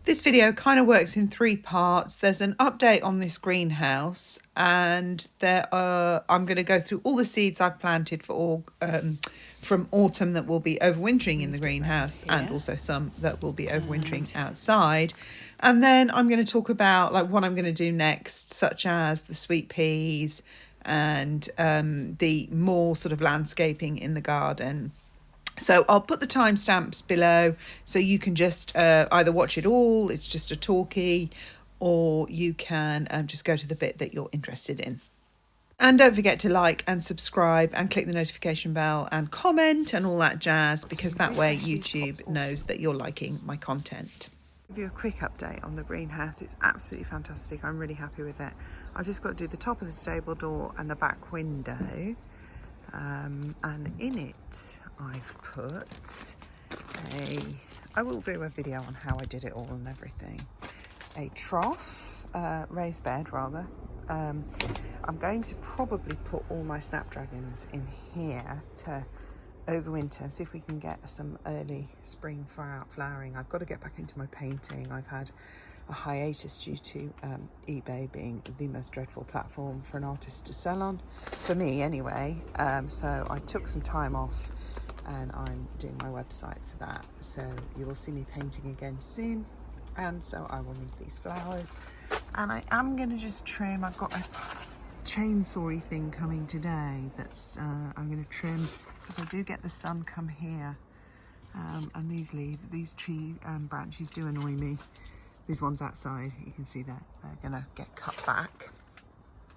This video kind of works in three parts. There's an update on this greenhouse, and I'm going to go through all the seeds I've planted for from autumn that will be overwintering in the greenhouse, and also some that will be overwintering outside. And then I'm going to talk about like what I'm going to do next, such as the sweet peas and the more sort of landscaping in the garden. So I'll put the timestamps below so you can just either watch it all, it's just a talkie, or you can just go to the bit that you're interested in. And don't forget to like and subscribe and click the notification bell and comment and all that jazz, because that way YouTube knows that you're liking my content. Give you a quick update on the greenhouse. It's absolutely fantastic. I'm really happy with it. I've just got to do the top of the stable door and the back window. And in it I've put I will do a video on how I did it all and everything, a trough, raised bed rather. I'm going to probably put all my snapdragons in here to overwinter, see if we can get some early spring flowering. I've got to get back into my painting. I've had a hiatus due to eBay being the most dreadful platform for an artist to sell on, for me anyway. So I took some time off and I'm doing my website for that. So you will see me painting again soon. And so I will need these flowers. And I am going to just trim. I've got a chainsawy thing coming today that's I'm going to trim, because I do get the sun come here. And these tree branches do annoy me. These ones outside, you can see that they're gonna get cut back.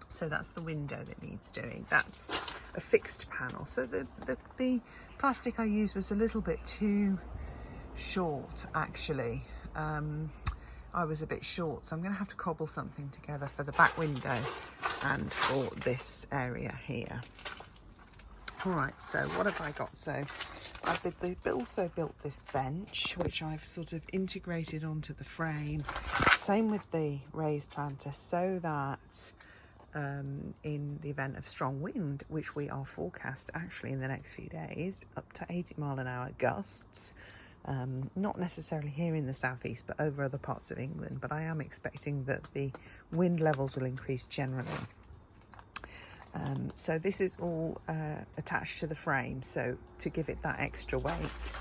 So that's the window that needs doing. That's a fixed panel. So the plastic I used was a little bit too short, actually. I was a bit short, so I'm gonna have to cobble something together for the back window and for this area here. All right, so what have I got? So I've also built this bench, which I've sort of integrated onto the frame. Same with the raised planter, so that in the event of strong wind, which we are forecast actually in the next few days, up to 80-mile-an-hour gusts, not necessarily here in the southeast, but over other parts of England. But I am expecting that the wind levels will increase generally. So this is all attached to the frame, so to give it that extra weight.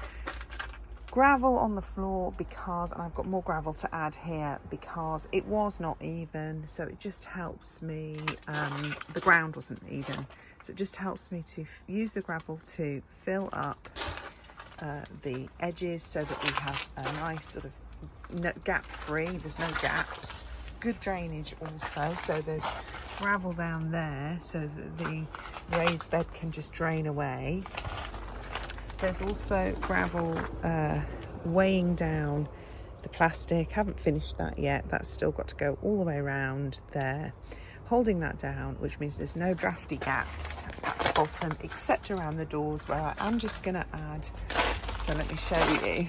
Gravel on the floor, because, and I've got more gravel to add here because it was not even, so it just helps me, the ground wasn't even, so it just helps me to use the gravel to fill up the edges so that we have a nice sort of gap free, there's no gaps. Good drainage also, so there's gravel down there so that the raised bed can just drain away. There's also gravel weighing down the plastic. Haven't finished that yet. That's still got to go all the way around there, holding that down, which means there's no drafty gaps at the bottom except around the doors, where I am just going to add, so let me show you.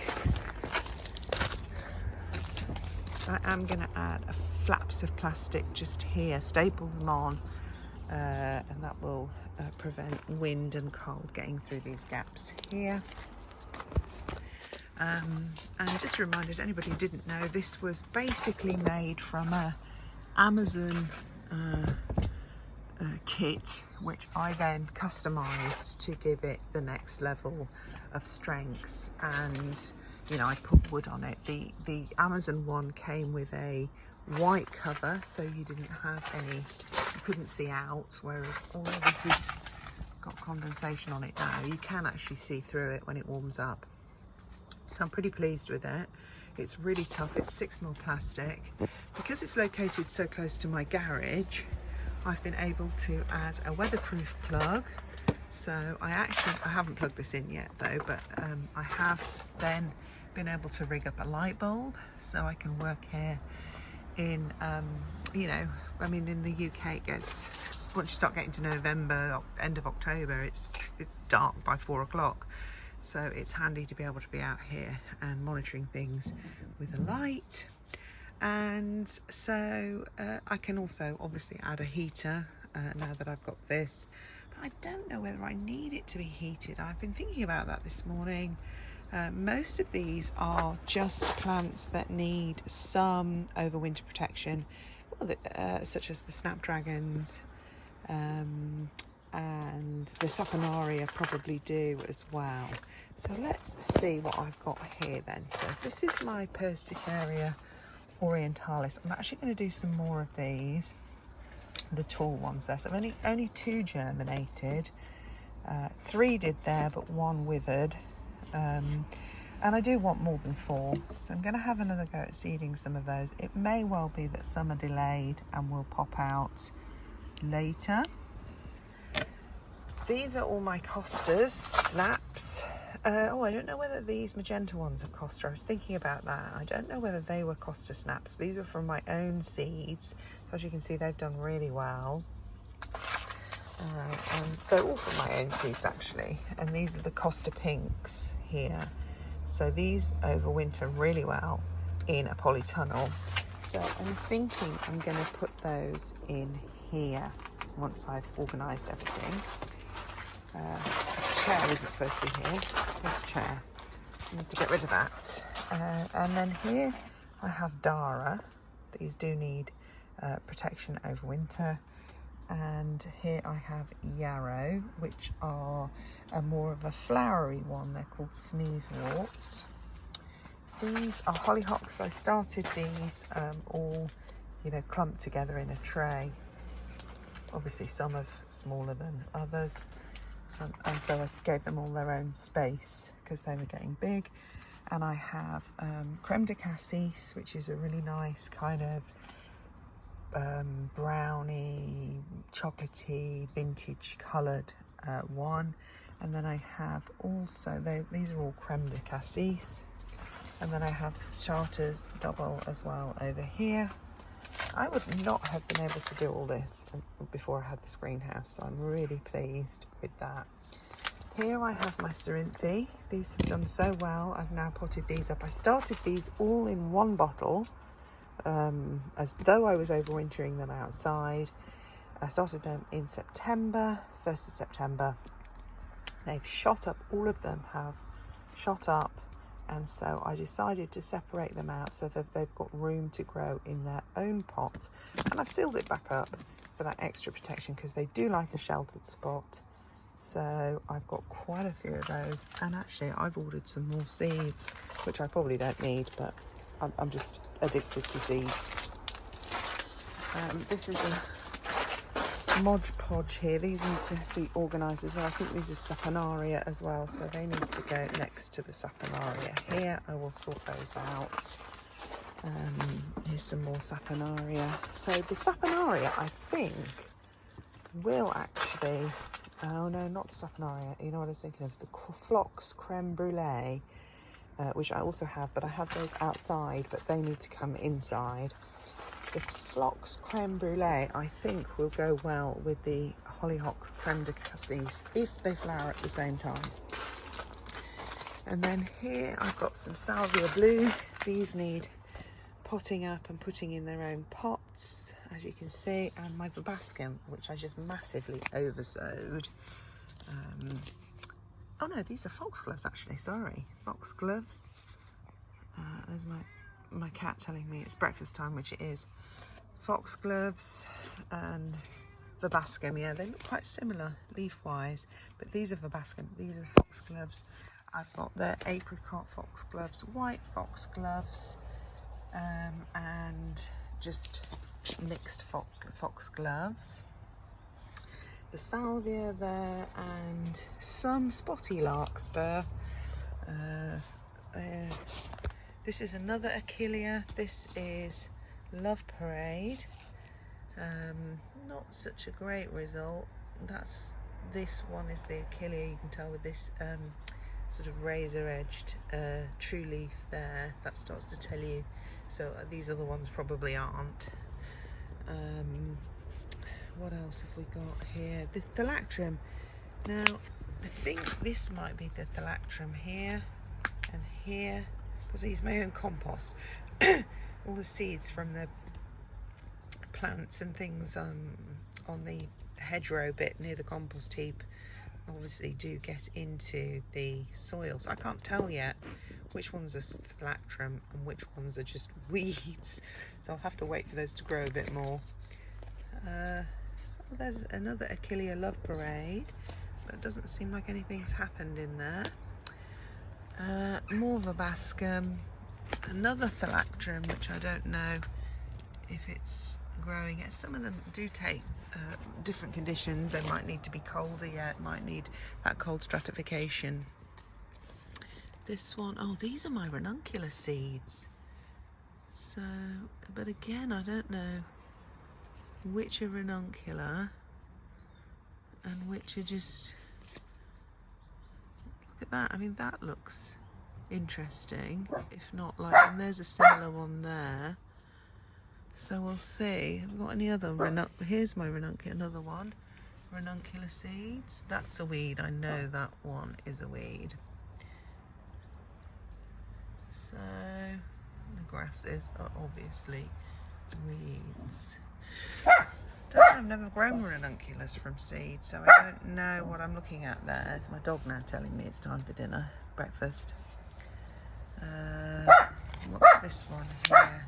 I am going to add flaps of plastic just here, staple them on, and that will prevent wind and cold getting through these gaps here. And just a reminder to anybody who didn't know, this was basically made from a Amazon kit, which I then customized to give it the next level of strength. And you know, I put wood on it. The Amazon one came with a white cover, so you didn't have any, you couldn't see out, whereas although this has got condensation on it now, you can actually see through it when it warms up. So I'm pretty pleased with it. It's really tough. It's 6mm plastic. Because it's located so close to my garage, I've been able to add a weatherproof plug. So I haven't plugged this in yet though, but I have then been able to rig up a light bulb, so I can work here in, you know, I mean in the UK it gets, once you start getting to November, end of October, it's dark by 4 o'clock. So it's handy to be able to be out here and monitoring things with a light. And so I can also obviously add a heater now that I've got this. But I don't know whether I need it to be heated. I've been thinking about that this morning. Most of these are just plants that need some overwinter protection, such as the snapdragons, and the saponaria probably do as well. So let's see what I've got here then. So this is my Persicaria orientalis. I'm actually going to do some more of these, the tall ones there. So I've only 2 germinated. 3 did there, but 1 withered. And I do want more than 4, so I'm going to have another go at seeding some of those. It may well be that some are delayed and will pop out later. These are all my Costas, snaps. Oh, I don't know whether these magenta ones are Costa. I was thinking about that. I don't know whether they were Costa snaps. These are from my own seeds. So as you can see, they've done really well. And they're all from my own seeds actually. And these are the Costa pinks here. So these overwinter really well in a polytunnel. So I'm thinking I'm going to put those in here once I've organised everything. This chair isn't supposed to be here. This chair. I need to get rid of that. And then here I have Dara. These do need protection over winter. And here I have yarrow, which are more of a flowery one. They're called sneezewort. These are hollyhocks. I started these all, clumped together in a tray. Obviously some are smaller than others. And so I gave them all their own space because they were getting big. And I have creme de cassis, which is a really nice kind of browny, chocolatey, vintage coloured one. And then I have also, these are all creme de cassis. And then I have Charters double as well over here. I would not have been able to do all this before I had this greenhouse, so I'm really pleased with that. Here I have my Cerinthe. These have done so well. I've now potted these up. I started these all in 1 bottle, as though I was overwintering them outside. I started them in September, 1st of September. They've shot up, all of them have shot up, and so I decided to separate them out so that they've got room to grow in their own pot. And I've sealed it back up for that extra protection because they do like a sheltered spot. So I've got quite a few of those, and actually I've ordered some more seeds, which I probably don't need, but I'm just addicted to seeds. This is a Mod Podge here. These need to be organised as well. I think these are Saponaria as well, so they need to go next to the Saponaria here. I will sort those out. Here's some more Saponaria. So the Saponaria, I think, will actually... Oh no, not the Saponaria. You know what I was thinking of? The Phlox Creme Brulee, which I also have, but I have those outside, but they need to come inside. The Phlox Creme Brulee, I think, will go well with the Hollyhock Creme de Cassis if they flower at the same time. And then here I've got some Salvia Blue. These need potting up and putting in their own pots, as you can see, and my Verbascum, which I just massively oversowed. Oh no, these are foxgloves actually, sorry, foxgloves. There's my cat telling me it's breakfast time, which it is. Foxgloves and Verbascum, yeah, they look quite similar leaf-wise, but these are Verbascum, these are foxgloves. I've got the apricot foxgloves, white foxgloves, and just mixed foxgloves. The salvia there, and some spotty larkspur. This is another Achillea. This is Love Parade. Not such a great result. This one is the Achillea. You can tell with this sort of razor-edged true leaf there. That starts to tell you. So these other ones probably aren't. What else have we got here? The Thalactrum. Now, I think this might be the Thalactrum here and here, because I use my own compost. All the seeds from the plants and things on the hedgerow bit near the compost heap obviously do get into the soil. So I can't tell yet which ones are phylacterum and which ones are just weeds. So I'll have to wait for those to grow a bit more. There's another Achillea Love Parade, but it doesn't seem like anything's happened in there. More Verbascum, another phylacterum, which I don't know if it's growing yet. Some of them do take different conditions. They might need to be colder yet, might need that cold stratification. This one, oh, these are my ranunculus seeds. So, but again, I don't know which are ranuncular and which are just, look at that. I mean, that looks interesting, if not like, and there's a similar one there. So we'll see. Have we got any other here's my ranunculus, another one. Ranunculus seeds. That's a weed. I know that one is a weed. So the grasses are obviously weeds. I've never grown ranunculus from seeds, so I don't know what I'm looking at there. It's my dog now telling me it's time for dinner, breakfast. What's this one here?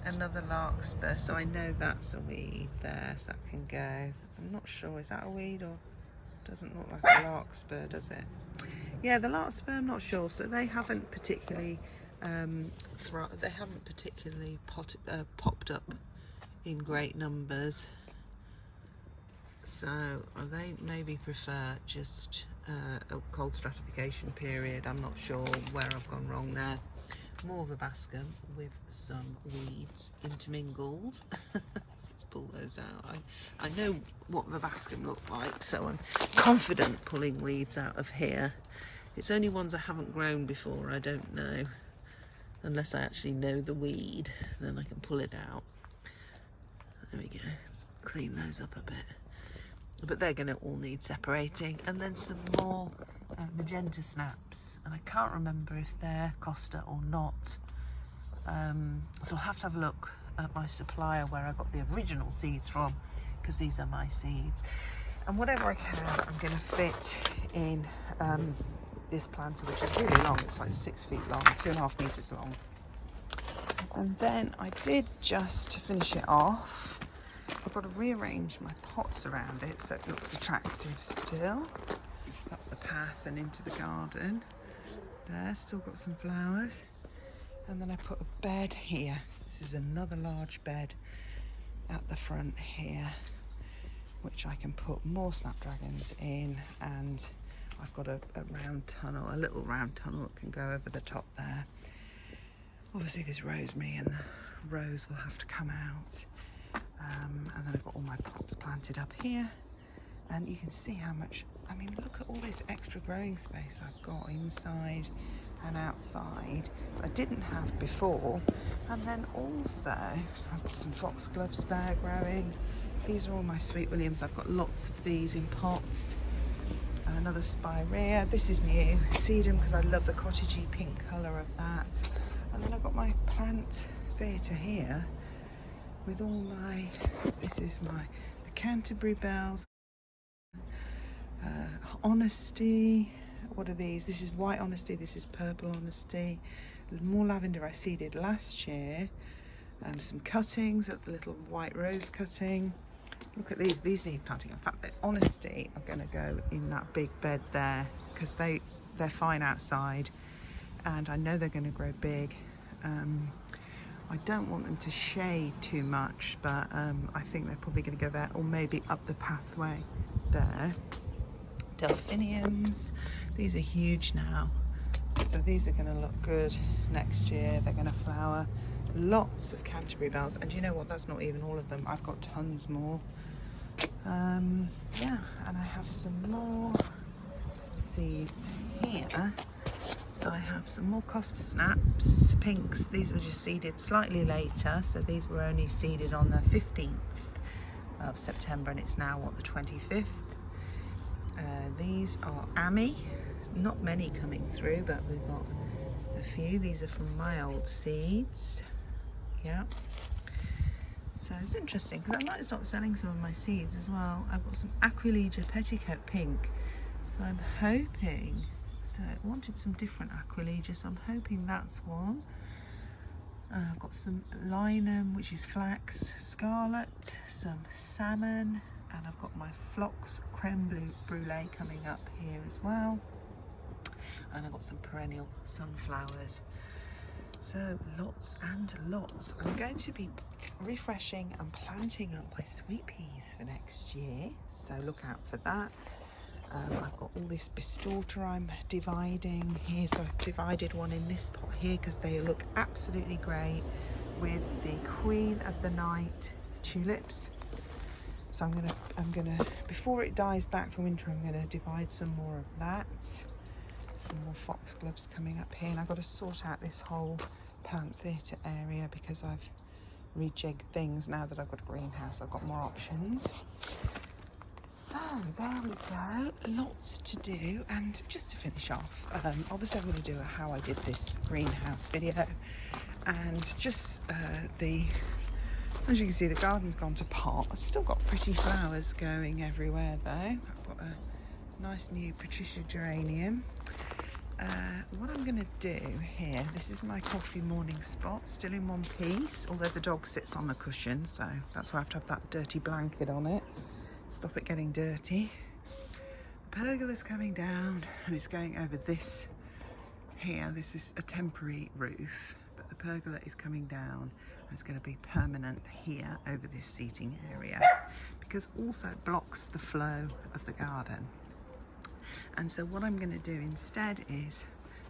Another larkspur, so I know that's a weed there, so that can go. I'm not sure, is that a weed or doesn't look like a larkspur, does it? Yeah, the larkspur, I'm not sure. So they haven't particularly popped up in great numbers. So they maybe prefer just a cold stratification period. I'm not sure where I've gone wrong there. More Verbascum with some weeds intermingled. Let's pull those out. I know what Verbascum look like, so I'm confident pulling weeds out of here. It's only ones I haven't grown before I don't know. Unless I actually know the weed, then I can pull it out. There we go. Clean those up a bit. But they're going to all need separating. And then some more magenta snaps, and I can't remember if they're Costa or not. So I'll have to have a look at my supplier where I got the original seeds from, because these are my seeds. And whatever I can, I'm going to fit in this planter, which is really long. It's like 6 feet long, 2.5 meters long. And then I did, just to finish it off, I've got to rearrange my pots around it so it looks attractive still. Up the path and into the garden. There, still got some flowers. And then I put a bed here. This is another large bed at the front here, which I can put more snapdragons in, and I've got a round tunnel, a little round tunnel that can go over the top there. Obviously there's rosemary, and the rose will have to come out. And then I've got all my pots planted up here, and you can see how much, I mean, look at all this extra growing space I've got inside and outside I didn't have before. And then also I've got some foxgloves there growing. These are all my sweet williams. I've got lots of these in pots. Another spirea, this is new, sedum, because I love the cottagey pink colour of that. And then I've got my plant theatre here with all my, this is the Canterbury bells, honesty. What are these? This is white honesty, this is purple honesty. There's more lavender I seeded last year. Some cuttings, the little white rose cutting. Look at these need planting. In fact, the honesty are going to go in that big bed there, because they're fine outside, and I know they're going to grow big. I don't want them to shade too much, but I think they're probably going to go there, or maybe up the pathway there. Delphiniums, these are huge now, so these are going to look good next year. They're going to flower. Lots of Canterbury bells, and you know what, that's not even all of them. I've got tons more. Yeah, and I have some more seeds here. So I have some more Costa snaps, pinks. These were just seeded slightly later, so these were only seeded on the 15th of September, and it's now, what, the 25th. These are Ami, not many coming through, but we've got a few. These are from my old seeds. Yeah. So So it's interesting because I might start selling some of my seeds as well. I've got some Aquilegia petticoat pink, so I'm hoping, so I wanted some different Aquilegia, so I'm hoping that's one. I've got some linum, which is flax, scarlet, some salmon, and I've got my phlox creme brulee coming up here as well. And I've got some perennial sunflowers. So lots and lots. I'm going to be refreshing and planting up my sweet peas for next year, so look out for that. I've got all this bistorta I'm dividing here, so I've divided one in this pot here because they look absolutely great with the Queen of the Night tulips. So I'm gonna before it dies back for winter, I'm gonna divide some more of that. Some more foxgloves coming up here, and I've got to sort out this whole plant theatre area because I've rejigged things. Now that I've got a greenhouse, I've got more options. So there we go, lots to do. And just to finish off, obviously I'm going to do a how I did this greenhouse video, and just as you can see, the garden's gone to pot. I've still got pretty flowers going everywhere though. I've got a nice new Patricia geranium. What I'm going to do here, this is my coffee morning spot, still in one piece, although the dog sits on the cushion, so that's why I have to have that dirty blanket on it, stop it getting dirty. The pergola's coming down and it's going over this here. This is a temporary roof, but the pergola is coming down and it's going to be permanent here over this seating area, because also it blocks the flow of the garden. And so what I'm going to do instead is,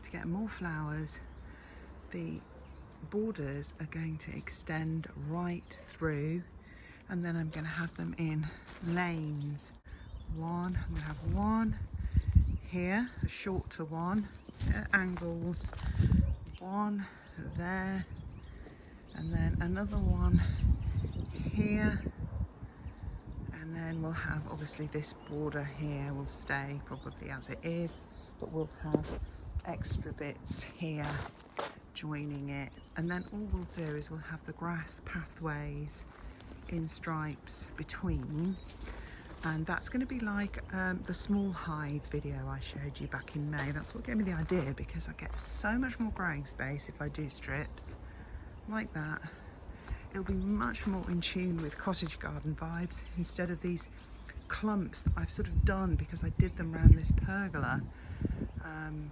to get more flowers, the borders are going to extend right through, and then I'm going to have them in lanes. I'm going to have one here, a shorter one, at angles, one there, and then another one here. And then we'll have, obviously this border here will stay probably as it is, but we'll have extra bits here joining it. And then all we'll do is we'll have the grass pathways in stripes between. And that's going to be like the small hive video I showed you back in May. That's what gave me the idea, because I get so much more growing space if I do strips like that. It'll be much more in tune with cottage garden vibes instead of these clumps that I've sort of done because I did them around this pergola. And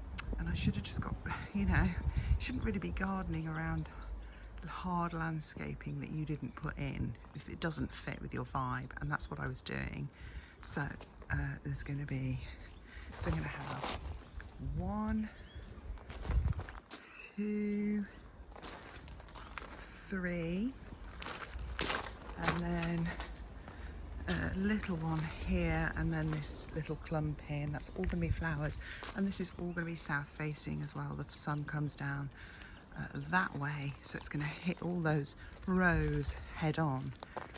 I should have just got, you know, shouldn't really be gardening around the hard landscaping that you didn't put in if it doesn't fit with your vibe, and that's what I was doing. So there's going to be, so I'm going to have 1, 2, 3, and then a little one here, and then this little clump here, and that's all going to be flowers. And this is all going to be south facing as well. The sun comes down that way, so it's going to hit all those rows head on,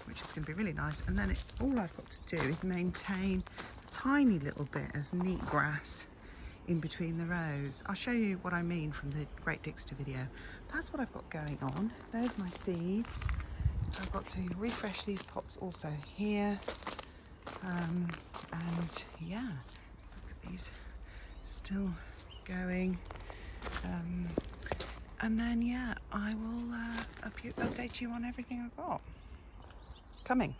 which is going to be really nice. And then all I've got to do is maintain a tiny little bit of neat grass in between the rows. I'll show you what I mean from the Great Dixter video. That's what I've got going on. There's my seeds. I've got to refresh these pots also here. And yeah, look at these still going. And then yeah, I will update you on everything I've got coming.